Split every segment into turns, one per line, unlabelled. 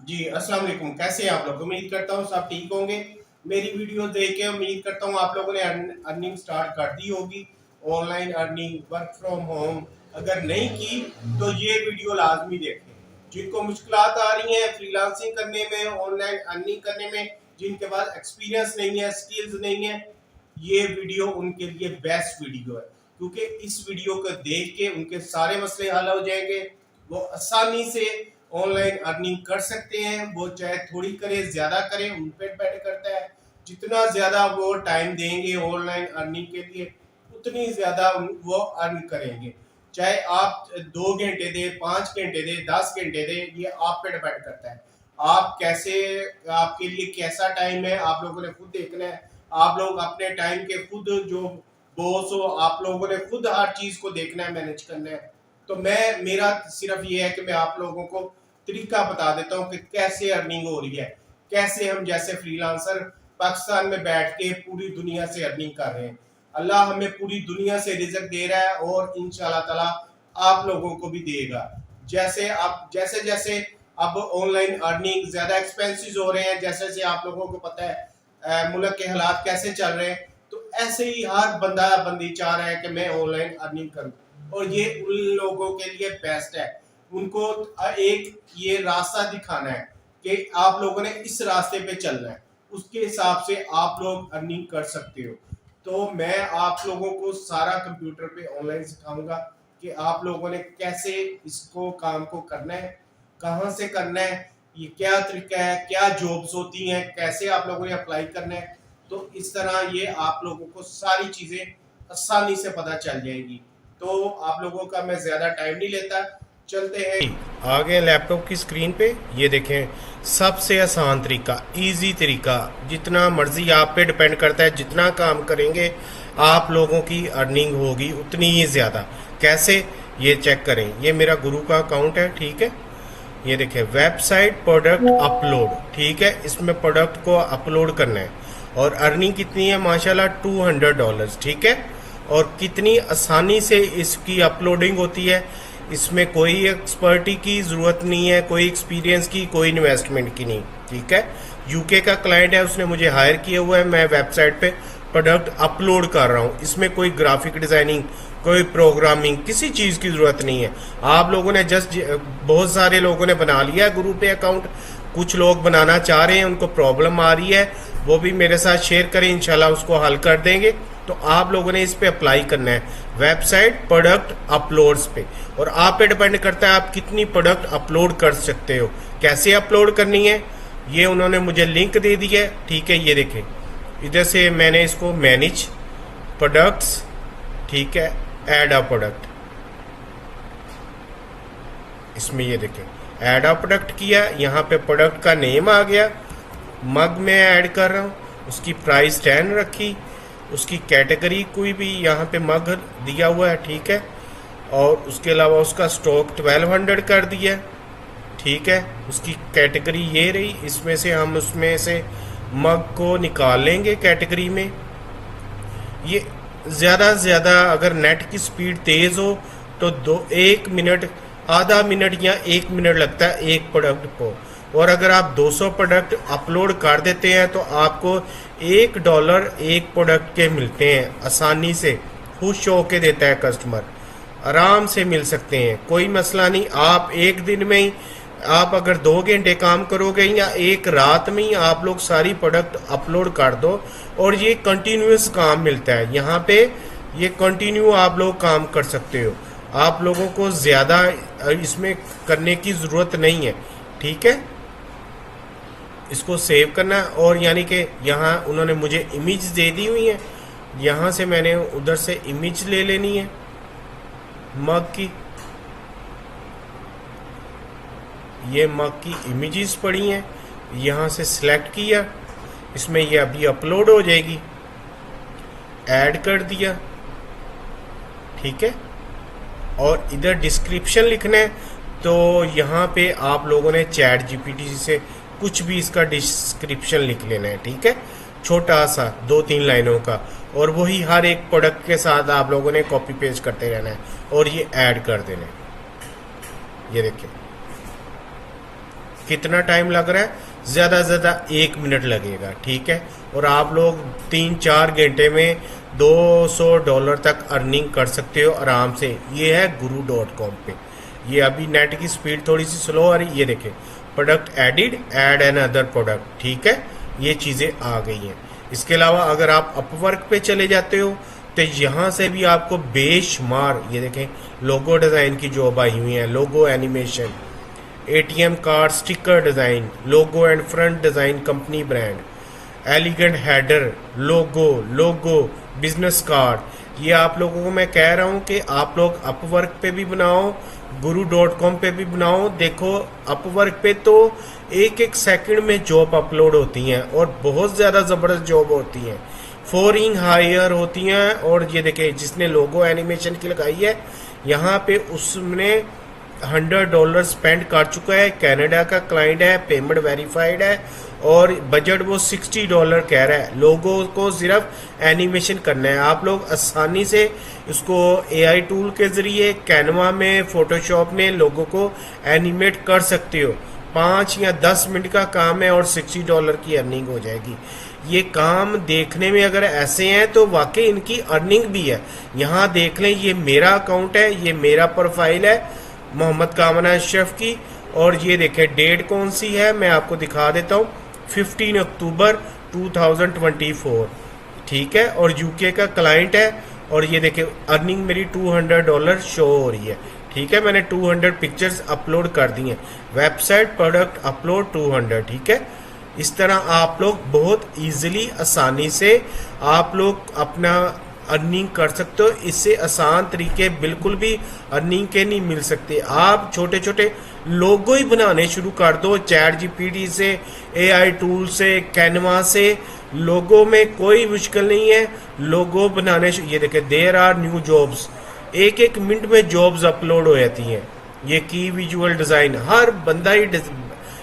जी, अस्सलाम वालेकुम। कैसे हैं आप लोग? उम्मीद करता हूँ सब ठीक होंगे। मेरी वीडियो देख के उम्मीद करता हूँ आप लोगों ने अर्निंग स्टार्ट कर दी होगी। Online earning, work from home अगर नहीं की तो ये वीडियो लाजमी देखें। जिनको मुश्किलात आ रही हैं फ्रीलांसिंग करने में, ऑनलाइन अर्निंग करने में, जिनके पास एक्सपीरियंस नहीं है, स्किल्स नहीं है, ये वीडियो उनके लिए बेस्ट वीडियो है। क्योंकि इस वीडियो को देख के उनके सारे मसले हल हो जाएंगे। वो आसानी से ऑनलाइन अर्निंग कर सकते हैं। वो चाहे थोड़ी करे ज्यादा करें, उन पर डिपेंड करता है। जितना ज्यादा वो टाइम देंगे ऑनलाइन अर्निंग के लिए, उतनी ज्यादा वो अर्न करेंगे। चाहे आप 2 घंटे दे, 5 घंटे दे, 10 घंटे दे, ये आप पे डिपेंड करता है। आप कैसे, आपके लिए कैसा टाइम है, आप लोगों ने खुद देखना है। आप लोग अपने टाइम के खुद जो बॉस हो, आप लोगों ने खुद हर चीज को देखना है, मैनेज करना है। तो मेरा सिर्फ ये है कि मैं आप लोगों को तरीका बता देता हूँ कि कैसे अर्निंग हो रही है, कैसे हम जैसे फ्रीलांसर पाकिस्तान में बैठ के पूरी दुनिया से अर्निंग कर रहे हैं। अल्लाह हमें पूरी दुनिया से रिजक दे रहा है और इंशाल्लाह ताला आप लोगों को भी देगा। जैसे जैसे अब ऑनलाइन अर्निंग ज्यादा एक्सपेंसिव हो रहे हैं, जैसे जैसे आप लोगों को पता है मुल्क के हालात कैसे चल रहे हैं, तो ऐसे ही हर बंदा बंदी चाह रहा है कि मैं ऑनलाइन अर्निंग करूं। और ये उन लोगों के लिए बेस्ट है। उनको एक ये रास्ता दिखाना है कि आप लोगों ने इस रास्ते पे चलना है, उसके हिसाब से आप लोग अर्निंग कर सकते हो। तो मैं आप लोगों को सारा कंप्यूटर पे ऑनलाइन सिखाऊंगा कि आप लोगों ने कैसे इसको काम को करना है, कहाँ से करना है, ये क्या तरीका है, क्या जॉब्स होती हैं, कैसे आप लोगों ने अप्लाई करना है। तो इस तरह ये आप लोगों को सारी चीज़ें आसानी से पता चल जाएगी। तो आप लोगों का मैं ज़्यादा टाइम नहीं लेता, चलते हैं आ गए लैपटॉप की स्क्रीन पे। ये देखें, सबसे आसान तरीका, इजी तरीका, जितना मर्जी आप पे डिपेंड करता है। जितना काम करेंगे आप लोगों की अर्निंग होगी उतनी ही ज़्यादा। कैसे, ये चेक करें। ये मेरा गुरु का अकाउंट है, ठीक है। ये देखें, वेबसाइट प्रोडक्ट अपलोड, ठीक है। इसमें प्रोडक्ट को अपलोड करना है और अर्निंग कितनी है माशाल्लाह, $200, ठीक है। और कितनी आसानी से इसकी अपलोडिंग होती है। इसमें कोई एक्सपर्टी की ज़रूरत नहीं है, कोई एक्सपीरियंस की, कोई इन्वेस्टमेंट की नहीं, ठीक है। यूके का क्लाइंट है, उसने मुझे हायर किया हुआ है। मैं वेबसाइट पे प्रोडक्ट अपलोड कर रहा हूँ। इसमें कोई ग्राफिक डिज़ाइनिंग, कोई प्रोग्रामिंग, किसी चीज़ की ज़रूरत नहीं है। आप लोगों ने बहुत सारे लोगों ने बना लिया है ग्रुप पे अकाउंट। कुछ लोग बनाना चाह रहे हैं, उनको प्रॉब्लम आ रही है, वो भी मेरे साथ शेयर करें, इंशाल्लाह उसको हल कर देंगे। तो आप लोगों ने इस पे अप्लाई करना है, वेबसाइट प्रोडक्ट अपलोड्स पे। और आप पे डिपेंड करता है आप कितनी प्रोडक्ट अपलोड कर सकते हो, कैसे अपलोड करनी है। ये उन्होंने मुझे लिंक दे दी है, ठीक है। ये देखें, इधर से मैंने इसको मैनेज प्रोडक्ट्स, ठीक है, ऐड अ प्रोडक्ट, इसमें ये देखें ऐड अ प्रोडक्ट किया। यहाँ पे प्रोडक्ट का नेम आ गया, मग में ऐड कर रहा हूँ, उसकी प्राइस 10 रखी, उसकी कैटेगरी कोई भी यहाँ पे मग दिया हुआ है, ठीक है। और उसके अलावा उसका स्टॉक 1200 कर दिया, ठीक है। उसकी कैटेगरी ये रही, इसमें से हम उसमें से मग को निकाल लेंगे कैटेगरी में। ये ज़्यादा से ज़्यादा अगर नेट की स्पीड तेज़ हो तो 1 मिनट, आधा मिनट या 1 मिनट लगता है एक प्रोडक्ट को। और अगर आप 200 प्रोडक्ट अपलोड कर देते हैं तो आपको $1 एक प्रोडक्ट के मिलते हैं आसानी से। खुश होके देता है कस्टमर, आराम से मिल सकते हैं, कोई मसला नहीं। आप एक दिन में ही, आप अगर 2 घंटे काम करोगे या एक रात में ही आप लोग सारी प्रोडक्ट अपलोड कर दो। और ये कंटिन्यूस काम मिलता है यहाँ पे, ये कंटिन्यू आप लोग काम कर सकते हो। आप लोगों को ज़्यादा इसमें करने की ज़रूरत नहीं है, ठीक है। इसको सेव करना है। और यानी कि यहाँ उन्होंने मुझे इमेज दे दी हुई है, यहाँ से मैंने उधर से इमेज ले लेनी है मग की। ये मग की इमेजेस पड़ी हैं, यहाँ से सिलेक्ट किया, इसमें ये अभी अपलोड हो जाएगी, ऐड कर दिया, ठीक है। और इधर डिस्क्रिप्शन लिखना है, तो यहाँ पे आप लोगों ने चैट जीपीटी से कुछ भी इसका डिस्क्रिप्शन लिख लेना है, ठीक है, छोटा सा 2-3 लाइनों का। और वही हर एक प्रोडक्ट के साथ आप लोगों ने कॉपी पेस्ट करते रहना है और ये ऐड कर देना है। ये देखिए, कितना टाइम लग रहा है? ज़्यादा से ज़्यादा 1 मिनट लगेगा, ठीक है। और आप लोग 3-4 घंटे में $200 तक अर्निंग कर सकते हो आराम से। ये है guru.com पे। ये अभी नेट की स्पीड थोड़ी सी स्लो आ रही, ये देखें, product added, add N other product, ठीक है, ये चीज़ें आ गई हैं। इसके अलावा अगर आप अपवर्क पे चले जाते हो तो यहाँ से भी आपको बेशुमार, ये देखें, लोगो डिज़ाइन की जॉब आई हुई है, logo animation, ATM card sticker design, logo and front design company brand, elegant header, logo business card. ये आप लोगों को मैं कह रहा हूँ कि आप लोग अपवर्क पे भी बनाओ, guru.com पे भी बनाओ। देखो अपवर्क पे तो एक एक सेकंड में जॉब अपलोड होती हैं और बहुत ज़्यादा ज़बरदस्त जॉब होती हैं, फॉरिंग हायर होती हैं। और ये देखें, जिसने लोगो एनिमेशन की लगाई है यहाँ पे उसने $100 स्पेंड कर चुका है, कनाडा का क्लाइंट है, पेमेंट वेरीफाइड है और बजट वो $60 कह रहा है। लोगों को सिर्फ एनिमेशन करना है, आप लोग आसानी से इसको एआई टूल के ज़रिए कैनवा में, फोटोशॉप में लोगों को एनिमेट कर सकते हो। 5 या 10 मिनट का काम है और $60 की अर्निंग हो जाएगी। ये काम देखने में अगर ऐसे हैं तो वाकई इनकी अर्निंग भी है। यहाँ देख लें, ये मेरा अकाउंट है, ये मेरा प्रोफाइल है मोहम्मद कामना अशरफ की। और ये देखें डेट कौन सी है, मैं आपको दिखा देता हूँ, 15 अक्टूबर 2024, ठीक है। और यूके का क्लाइंट है और ये देखें अर्निंग मेरी $200 शो हो रही है, ठीक है। मैंने 200 पिक्चर्स अपलोड कर दी हैं, वेबसाइट प्रोडक्ट अपलोड 200, ठीक है। इस तरह आप लोग बहुत इजीली, आसानी से आप लोग अपना अर्निंग कर सकते हो। इससे आसान तरीके बिल्कुल भी अर्निंग के नहीं मिल सकते। आप छोटे छोटे लोगो ही बनाने शुरू कर दो, चैट जीपीटी से, एआई टूल से, कैनवा से। लोगो में कोई मुश्किल नहीं है, लोगो बनाने ये देखें, देयर आर न्यू जॉब्स, एक एक मिनट में जॉब्स अपलोड हो जाती हैं। ये की विजुअल डिज़ाइन, हर बंदा ही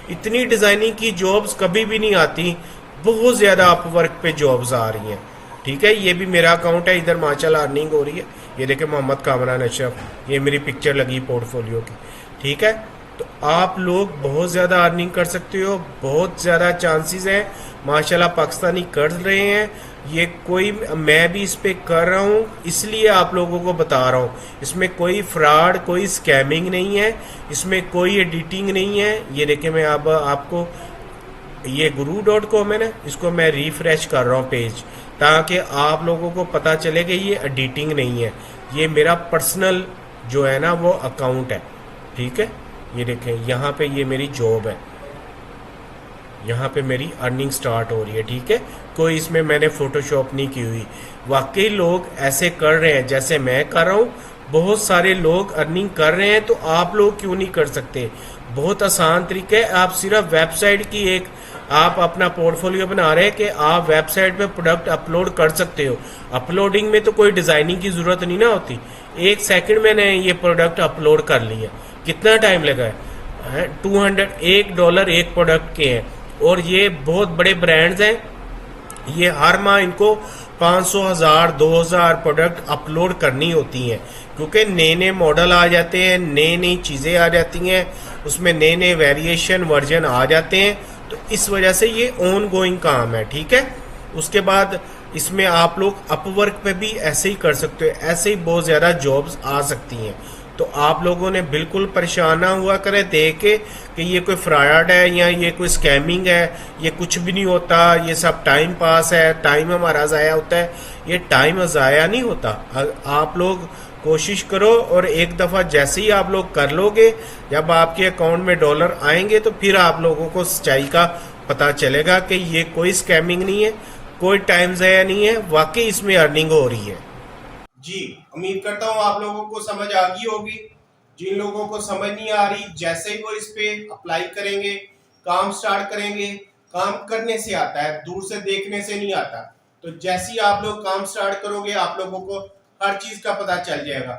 इतनी डिज़ाइनिंग की जॉब्स कभी भी नहीं आती, बहुत ज़्यादा अपवर्क पे जॉब्स आ रही हैं, ठीक है। ये भी मेरा अकाउंट है, इधर माशाल्लाह अर्निंग हो रही है। ये देखें मोहम्मद कामरान अशरफ, ये मेरी पिक्चर लगी पोर्टफोलियो की, ठीक है। तो आप लोग बहुत ज़्यादा अर्निंग कर सकते हो, बहुत ज़्यादा चांसेस हैं, माशाल्लाह पाकिस्तानी कर रहे हैं। ये कोई, मैं भी इस पे कर रहा हूँ, इसलिए आप लोगों को बता रहा हूँ। इसमें कोई फ्रॉड, कोई स्कैमिंग नहीं है, इसमें कोई एडिटिंग नहीं है। ये देखें, मैं अब आपको, ये guru.com है ना, इसको मैं रिफ्रेश कर रहा हूँ पेज, ताकि आप लोगों को पता चले कि ये एडिटिंग नहीं है, ये मेरा पर्सनल जो है ना वो अकाउंट है, ठीक है। ये देखें यहाँ पे ये मेरी जॉब है, यहाँ पे मेरी अर्निंग स्टार्ट हो रही है, ठीक है। कोई इसमें मैंने फोटोशॉप नहीं की हुई। वाकई लोग ऐसे कर रहे हैं जैसे मैं कर रहा हूँ, बहुत सारे लोग अर्निंग कर रहे हैं, तो आप लोग क्यों नहीं कर सकते? बहुत आसान तरीका है, आप सिर्फ वेबसाइट की एक, आप अपना पोर्टफोलियो बना रहे हैं कि आप वेबसाइट पे प्रोडक्ट अपलोड कर सकते हो। अपलोडिंग में तो कोई डिज़ाइनिंग की ज़रूरत नहीं ना होती, 1 सेकंड मैंने ये प्रोडक्ट अपलोड कर लिया। कितना टाइम लगा है? $1 एक प्रोडक्ट के हैं और ये बहुत बड़े ब्रांड्स हैं, ये हर माह इनको 500, 1000, 2000 प्रोडक्ट अपलोड करनी होती हैं, क्योंकि नए नए मॉडल आ जाते हैं, नई नई चीज़ें आ जाती हैं, उसमें नए नए वेरिएशन वर्जन आ जाते हैं। तो इस वजह से ये ऑन गोइंग काम है, ठीक है। उसके बाद इसमें आप लोग अपवर्क पे भी ऐसे ही कर सकते हो, ऐसे ही बहुत ज़्यादा जॉब्स आ सकती हैं। तो आप लोगों ने बिल्कुल परेशान ना हुआ करें देख के कि ये कोई फ्रॉड है या ये कोई स्कैमिंग है, ये कुछ भी नहीं होता, ये सब टाइम पास है, टाइम हमारा ज़ाया होता है। ये टाइम ज़ाया नहीं होता। आप लोग कोशिश करो और एक दफ़ा जैसे ही आप लोग कर लोगे, जब आपके अकाउंट में डॉलर आएंगे तो फिर आप लोगों को सच्चाई का पता चलेगा कि ये कोई स्कैमिंग नहीं है, कोई टाइम ज़ाया नहीं है, वाकई इसमें अर्निंग हो रही है। जी, उम्मीद करता हूँ आप लोगों को समझ आ गई होगी। जिन लोगों को समझ नहीं आ रही, जैसे ही वो इस पे अप्लाई करेंगे, काम स्टार्ट करेंगे, काम करने से आता है, दूर से देखने से नहीं आता। तो जैसे ही आप लोग काम स्टार्ट करोगे, आप लोगों को हर चीज का पता चल जाएगा।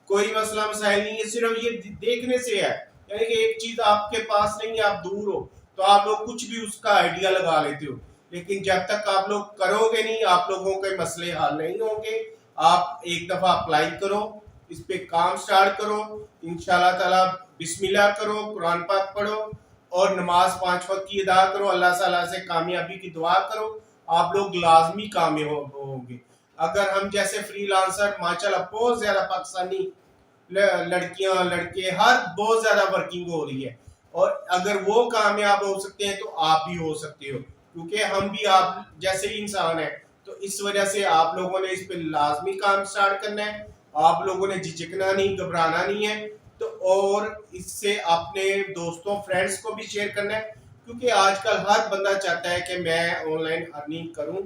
कोई मसला मसाइल नहीं है, सिर्फ ये देखने से है। यानी कि एक चीज आपके पास नहीं है, आप दूर हो, तो आप लोग कुछ भी उसका आइडिया लगा लेते हो, लेकिन जब तक आप लोग करोगे नहीं, आप लोगों के मसले हल नहीं होंगे। आप एक दफा अप्लाई करो, इस पे काम स्टार्ट करो, इंशाल्लाह ताला बिस्मिल्लाह करो, कुरान पाक पढ़ो और नमाज 5 वक्त की अदा करो, अल्लाह ताला से कामयाबी की दुआ करो, आप लोग लाजमी कामयाब होंगे। अगर हम जैसे फ्रीलांसर माशाल्लाह बहुत ज्यादा पाकिस्तानी लड़कियां लड़के हर बहुत ज्यादा वर्किंग हो रही है, और अगर वो कामयाब हो सकते हैं तो आप भी हो सकते हो, क्योंकि हम भी आप जैसे ही इंसान है। तो इस वजह से आप लोगों ने इस पे लाजमी काम स्टार्ट करना है, आप लोगों ने झिझकना नहीं, घबराना नहीं है। तो और इससे अपने दोस्तों फ्रेंड्स को भी शेयर करना है, क्योंकि आजकल हर बंदा चाहता है कि मैं ऑनलाइन अर्निंग करूं,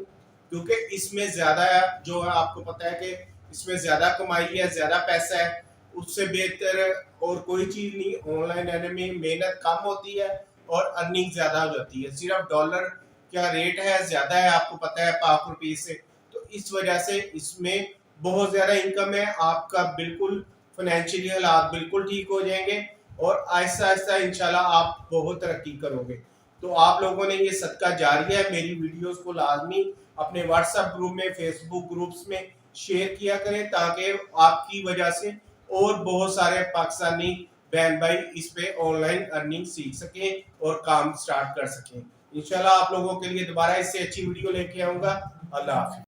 क्योंकि इसमें ज्यादा जो है आपको पता है कि इसमें ज्यादा कमाई है, ज्यादा पैसा है। उससे बेहतर और कोई चीज नहीं। ऑनलाइन अर्निंग में मेहनत कम होती है और अर्निंग ज्यादा हो जाती है। सिर्फ डॉलर क्या रेट है ज्यादा है, आपको पता है, पाक रुपये से। तो इस वजह से इसमें बहुत ज्यादा इनकम है, आपका बिल्कुल फाइनेंशियली हालात बिल्कुल ठीक हो जाएंगे, और आहिस्ता आहिस्ता इंशाल्लाह आप बहुत तरक्की करोगे। तो आप लोगों ने ये सदका जारिया है, मेरी वीडियोस को लाजमी अपने व्हाट्सएप ग्रुप में, फेसबुक ग्रुप्स में शेयर किया करें, ताकि आपकी वजह से और बहुत सारे पाकिस्तानी बहन भाई इस पे ऑनलाइन अर्निंग सीख सकें और काम स्टार्ट कर सकें। इंशाल्लाह आप लोगों के लिए दोबारा इससे अच्छी वीडियो लेके आऊंगा। अल्लाह हाफिज।